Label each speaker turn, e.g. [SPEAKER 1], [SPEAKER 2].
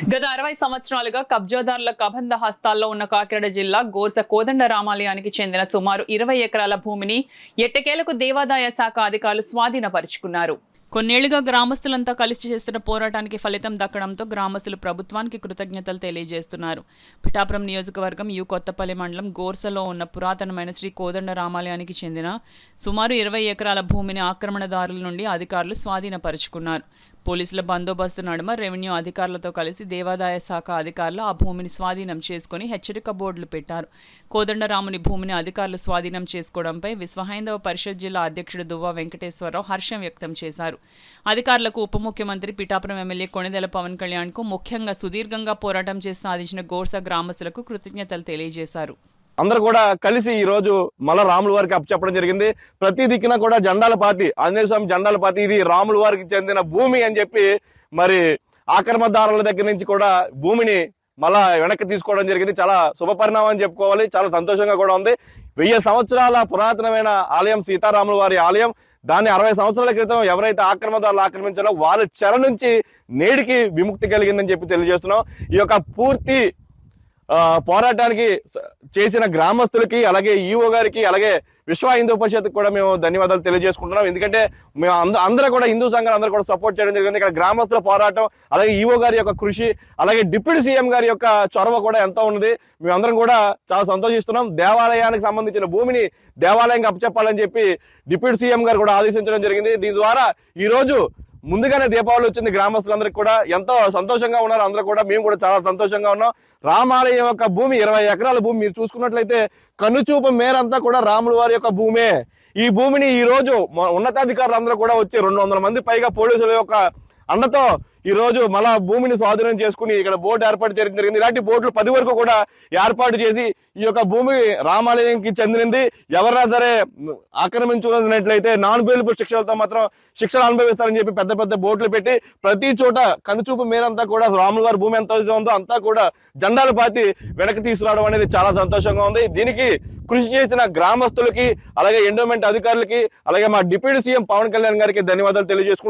[SPEAKER 1] గత 60 సంవత్సరాలుగా కబ్జాదారుల కబంధ హస్తాల్లో ఉన్న కాకినాడ జిల్లా గోర్స కోదండ రామాలయానికి చెందిన సుమారు 20 ఎకరాల భూమిని ఎట్టకేలకు దేవాదాయ శాఖ అధికారులు స్వాధీనపరుచుకున్నారు. కొన్నేళ్లుగా గ్రామస్తులంతా కలిసి చేస్తున్న పోరాటానికి ఫలితం దక్కడంతో గ్రామస్తులు ప్రభుత్వానికి కృతజ్ఞతలు తెలియజేస్తున్నారు. పిఠాపురం నియోజకవర్గం యు కొత్తపల్లి మండలం గోర్సలో ఉన్న పురాతనమైన శ్రీ కోదండ రామాలయానికి చెందిన సుమారు 20 ఎకరాల భూమిని ఆక్రమణదారుల నుండి అధికారులు స్వాధీనపరుచుకున్నారు. పోలీసుల బందోబస్తు నడుమ రెవెన్యూ అధికారులతో కలిసి దేవాదాయ శాఖ అధికారులు ఆ భూమిని స్వాధీనం చేసుకుని హెచ్చరిక బోర్డులు పెట్టారు. కోదండరాముని భూమిని అధికారులు స్వాధీనం చేసుకోవడంపై విశ్వ హైందవ పరిషత్ జిల్లా అధ్యక్షుడు దువ్వ వెంకటేశ్వరరావు హర్షం వ్యక్తం చేశారు. అధికారులకు ఉప ముఖ్యమంత్రి పిఠాపురం ఎమ్మెల్యే కొణిదెల పవన్ కళ్యాణ్కు ముఖ్యంగా సుదీర్ఘంగా పోరాటం చేసి సాధించిన గోర్స గ్రామస్తులకు కృతజ్ఞతలు తెలియజేశారు.
[SPEAKER 2] అందరూ కూడా కలిసి ఈ రోజు మళ్ళా రాముల వారికి అప్పచెప్పడం జరిగింది. ప్రతి దిక్కున కూడా జెండాల పాతి, ఆంజనేయ స్వామి జెండాల పాతి, ఇది రాముల వారికి చెందిన భూమి అని చెప్పి మరి ఆక్రమణదారుల దగ్గర నుంచి కూడా భూమిని మళ్ళా వెనక్కి తీసుకోవడం జరిగింది. చాలా శుభపరిణామం అని చెప్పుకోవాలి. చాలా సంతోషంగా కూడా ఉంది. 1000 సంవత్సరాల పురాతనమైన ఆలయం సీతారాముల వారి ఆలయం. దాన్ని 60 సంవత్సరాల క్రితం ఎవరైతే ఆక్రమణదారులు ఆక్రమించారో వాళ్ళ చెర నుంచి నేటికి విముక్తి కలిగిందని చెప్పి తెలియజేస్తున్నాం. ఈ యొక్క పూర్తి పోరాటానికి చేసిన గ్రామస్తులకి, అలాగే ఈఓ గారికి, అలాగే విశ్వ హిందూ పరిషత్ కూడా మేము ధన్యవాదాలు తెలియజేసుకుంటున్నాం. ఎందుకంటే మేము అందరూ కూడా హిందూ సంఘాలు అందరూ కూడా సపోర్ట్ చేయడం జరిగింది. ఇక్కడ గ్రామస్తుల పోరాటం, అలాగే ఈఓ గారి యొక్క కృషి, అలాగే డిప్యూటీ సీఎం గారి యొక్క చొరవ కూడా ఎంతో ఉన్నది. మేమందరం కూడా చాలా సంతోషిస్తున్నాం. దేవాలయానికి సంబంధించిన భూమిని దేవాలయంకి అప్పచెప్పాలని చెప్పి డిప్యూటీ సీఎం గారు కూడా ఆదేశించడం జరిగింది. దీని ద్వారా ఈ రోజు ముందుగానే దీపావళి వచ్చింది. గ్రామస్తులందరికీ కూడా ఎంతో సంతోషంగా ఉన్నారు. అందరూ కూడా, మేము కూడా చాలా సంతోషంగా ఉన్నాం. రామాలయం యొక్క భూమి 20 ఎకరాల భూమి మీరు చూసుకున్నట్లయితే కనుచూపు మేరంతా కూడా రాముల వారి యొక్క భూమే. ఈ భూమిని ఈ రోజు ఉన్నతాధికారులు అందరూ కూడా వచ్చి 200 మంది పైగా పోలీసుల యొక్క అండతో ఈ రోజు మళ్ళా భూమిని స్వాధీనం చేసుకుని ఇక్కడ బోర్డు ఏర్పాటు చేయడం జరిగింది. ఇలాంటి బోర్డులు 10 వరకు కూడా ఏర్పాటు చేసి ఈ యొక్క భూమి రామాలయంకి చెందినది, ఎవరైనా సరే ఆక్రమించుకున్నట్లయితే నాన్ బెయిలబుల్ శిక్షలతో మాత్రం శిక్షలు అనుభవిస్తారని చెప్పి పెద్ద పెద్ద బోర్డులు పెట్టి ప్రతి చోట కనుచూపు మేరంతా కూడా రాముల వారి భూమి ఎంత ఉందో అంతా కూడా జెండాలు పాతి వెనక్కి తీసుకురావడం అనేది చాలా సంతోషంగా ఉంది. దీనికి కృషి చేసిన గ్రామస్తులకి, అలాగే ఎండోమెంట్ అధికారులకి, అలాగే మా డిప్యూటీ సీఎం పవన్ కళ్యాణ్ గారికి ధన్యవాదాలు తెలియజేసుకుంటున్నాను.